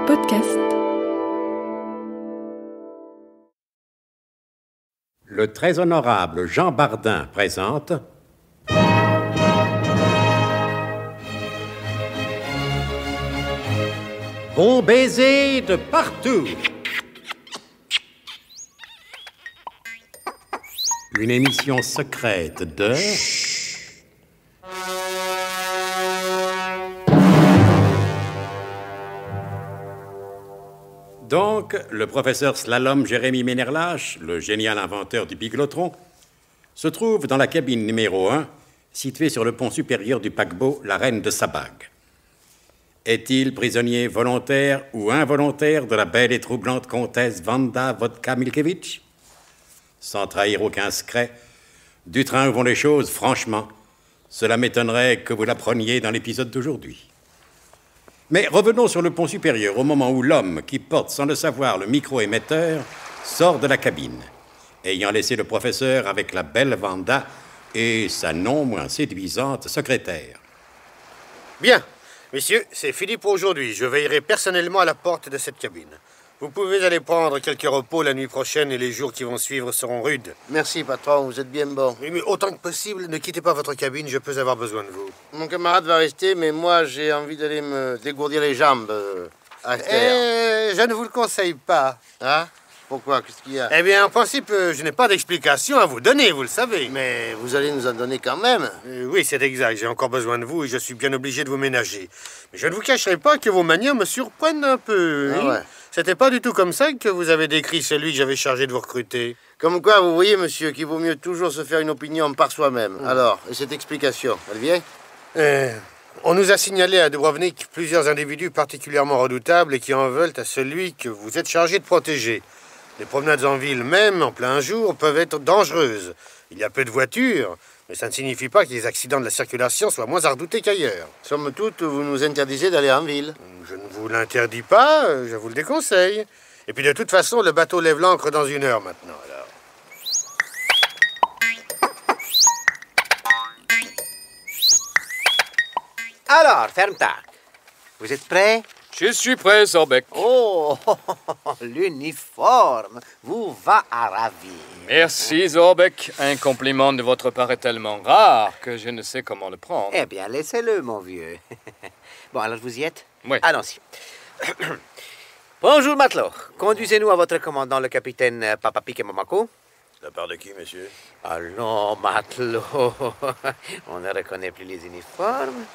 Podcast. Le très honorable Jean Bardin présente Bon baiser de partout. Une émission secrète de... Donc, le professeur Slalom Jérémy Ménerlache, le génial inventeur du biglotron, se trouve dans la cabine numéro 1, située sur le pont supérieur du paquebot La Reine de Sabag. Est-il prisonnier volontaire ou involontaire de la belle et troublante comtesse Wanda Vodka-Milkevitch? Sans trahir aucun secret, du train où vont les choses, franchement, cela m'étonnerait que vous l'appreniez dans l'épisode d'aujourd'hui. Mais revenons sur le pont supérieur au moment où l'homme qui porte sans le savoir le micro-émetteur sort de la cabine, ayant laissé le professeur avec la belle Wanda et sa non moins séduisante secrétaire. Bien, messieurs, c'est fini pour aujourd'hui. Je veillerai personnellement à la porte de cette cabine. Vous pouvez aller prendre quelques repos la nuit prochaine et les jours qui vont suivre seront rudes. Merci, patron, vous êtes bien bon. Oui, mais autant que possible, ne quittez pas votre cabine, je peux avoir besoin de vous. Mon camarade va rester, mais moi, j'ai envie d'aller me dégourdir les jambes à terre. Je ne vous le conseille pas. Hein? Pourquoi? Qu'est-ce qu'il y a? Eh bien, en principe, je n'ai pas d'explication à vous donner, vous le savez. Mais vous allez nous en donner quand même. Oui, c'est exact. J'ai encore besoin de vous et je suis bien obligé de vous ménager. Mais je ne vous cacherai pas que vos manières me surprennent un peu. Ah ouais. C'était pas du tout comme ça que vous avez décrit celui que j'avais chargé de vous recruter. Comme quoi, vous voyez, monsieur, qu'il vaut mieux toujours se faire une opinion par soi-même. Alors, et cette explication, elle vient? On nous a signalé à Dubrovnik plusieurs individus particulièrement redoutables et qui en veulent à celui que vous êtes chargé de protéger. Les promenades en ville, même en plein jour, peuvent être dangereuses. Il y a peu de voitures, mais ça ne signifie pas que les accidents de la circulation soient moins à redouter qu'ailleurs. Somme toute, vous nous interdisez d'aller en ville. Je ne vous l'interdis pas, je vous le déconseille. Et puis de toute façon, le bateau lève l'ancre dans 1 heure maintenant, alors. Alors, Fermtag, vous êtes prêts? Je suis prêt, Zorbeck. Oh, l'uniforme vous va à ravir. Merci, Zorbeck. Un compliment de votre part est tellement rare que je ne sais comment le prendre. Eh bien, laissez-le, mon vieux. Bon, alors vous y êtes? Oui. Allons-y. Bonjour, matelot. Conduisez-nous à votre commandant, le capitaine Papapique Momako. De la part de qui, monsieur? Allons, matelot. On ne reconnaît plus les uniformes.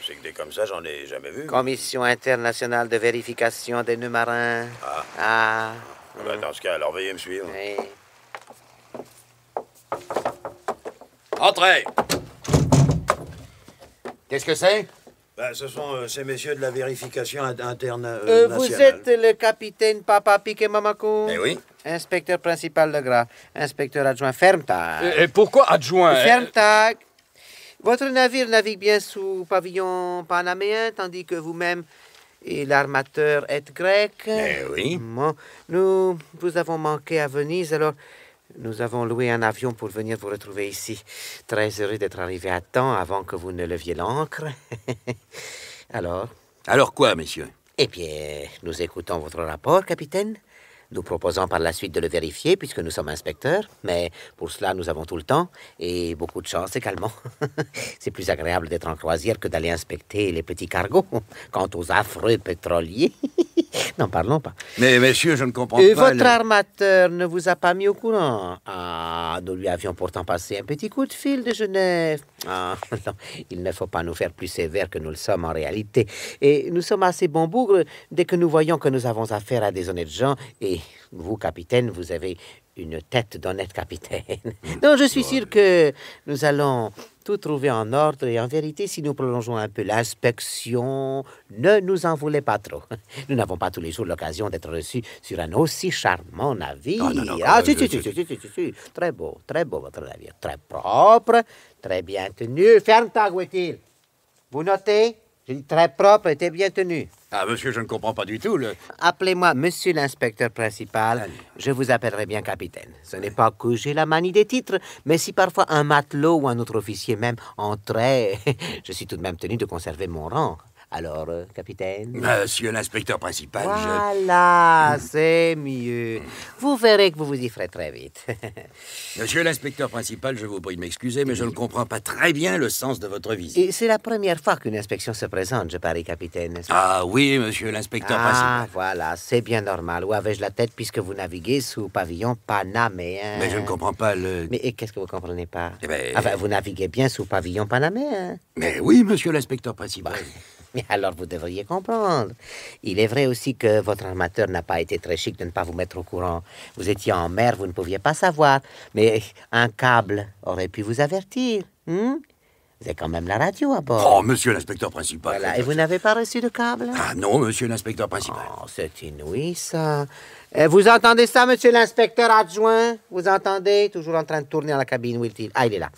C'est que des comme ça, j'en ai jamais vu. Commission internationale de vérification des nœuds marins. Ah. Dans ce cas, alors veuillez me suivre. Oui. Entrez! Qu'est-ce que c'est? Ce sont ces messieurs de la vérification interne Vous nationale. êtes le capitaine Papapique Momako? Eh oui. Inspecteur principal de Gras, inspecteur adjoint Fermtag. Et pourquoi adjoint? Fermtag, votre navire navigue bien sous pavillon panaméen, tandis que vous-même et l'armateur êtes grec. Eh oui. Bon, nous vous avons manqué à Venise, alors nous avons loué un avion pour venir vous retrouver ici. Très heureux d'être arrivé à temps avant que vous ne leviez l'ancre. Alors? Alors quoi, messieurs? Eh bien, nous écoutons votre rapport, capitaine. Nous proposons par la suite de le vérifier puisque nous sommes inspecteurs, mais pour cela, nous avons tout le temps et beaucoup de chance également. C'est plus agréable d'être en croisière que d'aller inspecter les petits cargos. Quant aux affreux pétroliers, n'en parlons pas. Mais messieurs, je ne comprends pas... Votre armateur ne vous a pas mis au courant? Ah, nous lui avions pourtant passé un petit coup de fil de Genève. Ah, non, il ne faut pas nous faire plus sévères que nous le sommes en réalité. Et nous sommes assez bons bougres dès que nous voyons que nous avons affaire à des honnêtes gens. Et vous, capitaine, vous avez une tête d'honnête capitaine. Non, je suis sûr que nous allons tout trouver en ordre. Et en vérité, si nous prolongeons un peu l'inspection, ne nous en voulez pas trop. Nous n'avons pas tous les jours l'occasion d'être reçus sur un aussi charmant navire. Si. Très beau votre navire. Très propre, très bien tenu. Fermtag, où est-il? Vous notez? J'ai dit très propre et bien tenu. Ah, monsieur, je ne comprends pas du tout, Appelez-moi monsieur l'inspecteur principal. Je vous appellerai bien capitaine. Ce n'est pas que j'ai la manie des titres, mais si parfois un matelot ou un autre officier même entrait, je suis tout de même tenu de conserver mon rang. Alors, capitaine? Monsieur l'inspecteur principal, Voilà, c'est mieux. Vous verrez que vous vous y ferez très vite. Monsieur l'inspecteur principal, je vous prie de m'excuser, mais je ne comprends pas très bien le sens de votre visite. Et c'est la première fois qu'une inspection se présente, je parie, capitaine, n'est-ce pas? Ah oui, monsieur l'inspecteur principal. Voilà, c'est bien normal. Où avais-je la tête puisque vous naviguez sous pavillon panaméen? Mais je ne comprends pas le... Mais qu'est-ce que vous comprenez pas? Eh ben... Enfin, vous naviguez bien sous pavillon panaméen. Mais oui, monsieur l'inspecteur principal. Mais alors vous devriez comprendre. Il est vrai aussi que votre armateur n'a pas été très chic de ne pas vous mettre au courant. Vous étiez en mer, vous ne pouviez pas savoir. Mais un câble aurait pu vous avertir. Vous avez quand même la radio à bord. Oh, monsieur l'inspecteur principal. Voilà. Et vous n'avez pas reçu de câble? Ah non, monsieur l'inspecteur principal. Oh, c'est inouï, ça. Vous entendez ça, monsieur l'inspecteur adjoint? Vous entendez? Toujours en train de tourner dans la cabine, où est-il? Ah, il est là.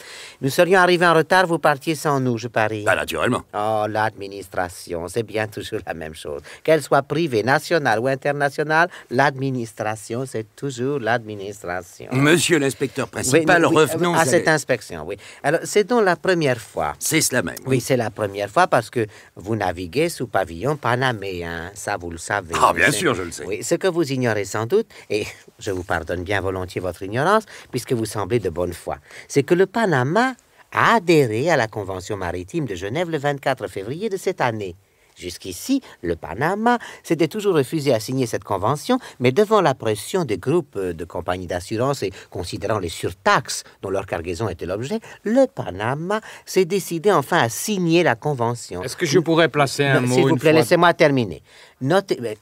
Nous serions arrivés en retard, vous partiez sans nous, je parie. Bah, naturellement. Oh, l'administration, c'est bien toujours la même chose. Qu'elle soit privée, nationale ou internationale, l'administration, c'est toujours l'administration. Monsieur l'inspecteur principal, revenons à cette inspection, oui. Alors, c'est donc la première fois. C'est cela même. Oui, c'est la première fois parce que vous naviguez sous pavillon panaméen. Ça, vous le savez. Ah, bien sûr, je le sais. Oui, ce que vous ignorez sans doute, et je vous pardonne bien volontiers votre ignorance, puisque vous semblez de bonne foi, c'est que le Panama a adhéré à la Convention maritime de Genève le 24 février de cette année. Jusqu'ici, le Panama s'était toujours refusé à signer cette convention, mais devant la pression des groupes de compagnies d'assurance et considérant les surtaxes dont leur cargaison était l'objet, le Panama s'est décidé enfin à signer la convention. Est-ce que je pourrais placer un mot s'il vous plaît, une fois? laissez-moi terminer. Notez...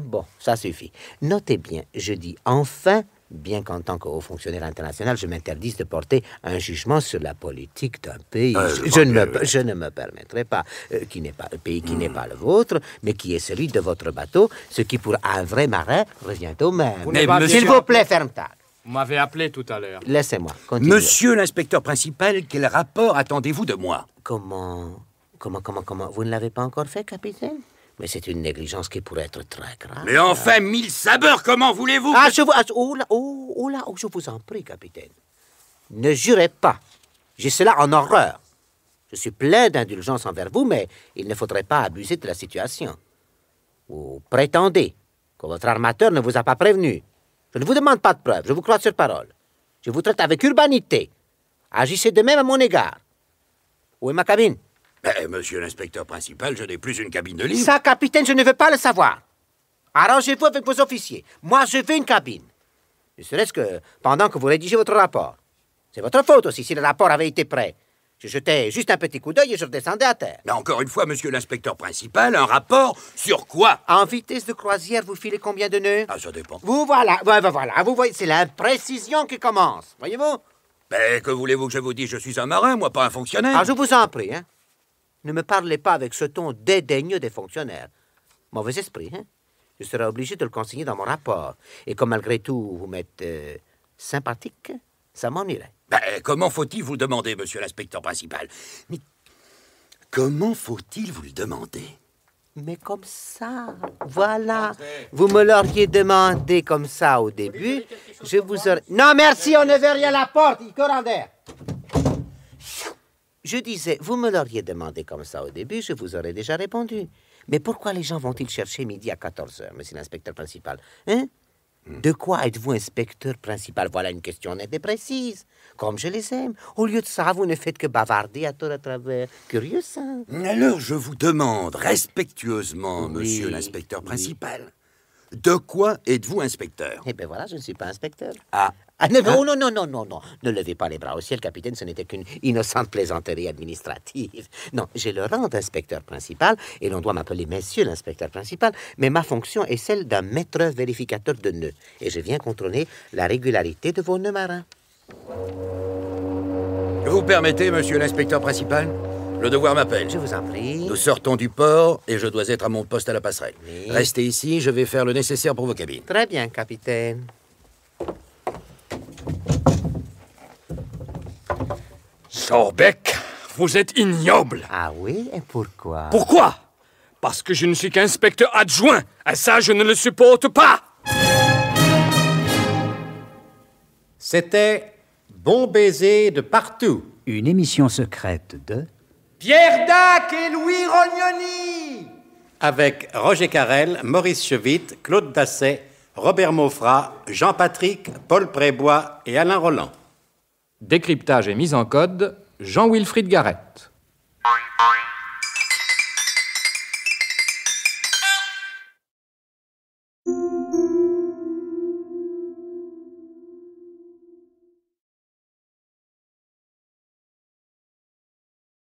bon, ça suffit. Notez bien, je dis enfin, bien qu'en tant que haut fonctionnaire international, je m'interdise de porter un jugement sur la politique d'un pays. Je ne me permettrai pas, qui n'est pas le pays qui n'est pas le vôtre, mais qui est celui de votre bateau, ce qui pour un vrai marin revient au même. S'il vous plaît, ferme-ta. Vous m'avez appelé tout à l'heure. Laissez-moi continuer. Monsieur l'inspecteur principal, quel rapport attendez-vous de moi? Comment? Vous ne l'avez pas encore fait, capitaine? Mais c'est une négligence qui pourrait être très grave. Mais enfin, 1000 sabords, comment voulez-vous je vous en prie, capitaine. Ne jurez pas. J'ai cela en horreur. Je suis plein d'indulgence envers vous, mais il ne faudrait pas abuser de la situation. Vous prétendez que votre armateur ne vous a pas prévenu. Je ne vous demande pas de preuves, je vous crois sur parole. Je vous traite avec urbanité. Agissez de même à mon égard. Où est ma cabine? Monsieur l'inspecteur principal, je n'ai plus une cabine de libre. Ça, capitaine, je ne veux pas le savoir. Arrangez-vous avec vos officiers. Moi, je veux une cabine. Ne serait-ce que pendant que vous rédigez votre rapport. C'est votre faute aussi si le rapport avait été prêt. Je jetais juste un petit coup d'œil et je redescendais à terre. Mais encore une fois, monsieur l'inspecteur principal, un rapport sur quoi? En vitesse de croisière, vous filez combien de nœuds? Ah, ça dépend. Voilà, vous voyez, c'est l'imprécision qui commence. Voyez-vous? Que voulez-vous que je vous dise? Je suis un marin, moi, pas un fonctionnaire. Je vous en prie, hein. Ne me parlez pas avec ce ton dédaigneux des fonctionnaires. Mauvais esprit, hein? Je serai obligé de le consigner dans mon rapport. Et comme malgré tout, vous m'êtes sympathique, ça m'ennuierait. Comment faut-il vous le demander, monsieur l'inspecteur principal? Mais comment faut-il vous le demander? Mais comme ça, voilà. Vous me l'auriez demandé comme ça au début, je vous aurais... Non, merci, on ne veut rien à la porte, il courant d'air. Je disais, vous me l'auriez demandé comme ça au début, je vous aurais déjà répondu. Mais pourquoi les gens vont-ils chercher midi à 14h, monsieur l'inspecteur principal? Hein? De quoi êtes-vous inspecteur principal? Voilà une question nette et précise, comme je les aime. Au lieu de ça, vous ne faites que bavarder à tort à travers. Curieux, ça. Alors, je vous demande respectueusement, monsieur l'inspecteur principal, de quoi êtes-vous inspecteur? Eh bien voilà, je ne suis pas inspecteur. Non. Non. Ne levez pas les bras au ciel, capitaine, ce n'était qu'une innocente plaisanterie administrative. Non, j'ai le rang d'inspecteur principal et l'on doit m'appeler monsieur l'inspecteur principal, mais ma fonction est celle d'un maître vérificateur de nœuds et je viens contrôler la régularité de vos nœuds marins. Vous permettez, monsieur l'inspecteur principal? Le devoir m'appelle. Je vous en prie. Nous sortons du port et je dois être à mon poste à la passerelle. Oui. Restez ici, je vais faire le nécessaire pour vos cabines. Très bien, capitaine. Sorbeck, vous êtes ignoble. Ah oui? Et pourquoi? Pourquoi? Parce que je ne suis qu'inspecteur adjoint. Et ça, je ne le supporte pas. C'était Bon baiser de partout. Une émission secrète de Pierre Dac et Louis Rognoni. Avec Roger Carrel, Maurice Chevitte, Claude Dasset, Robert Maufra, Jean-Patrick, Paul Prébois et Alain Roland. Décryptage et mise en code, Jean-Wilfried Garrett.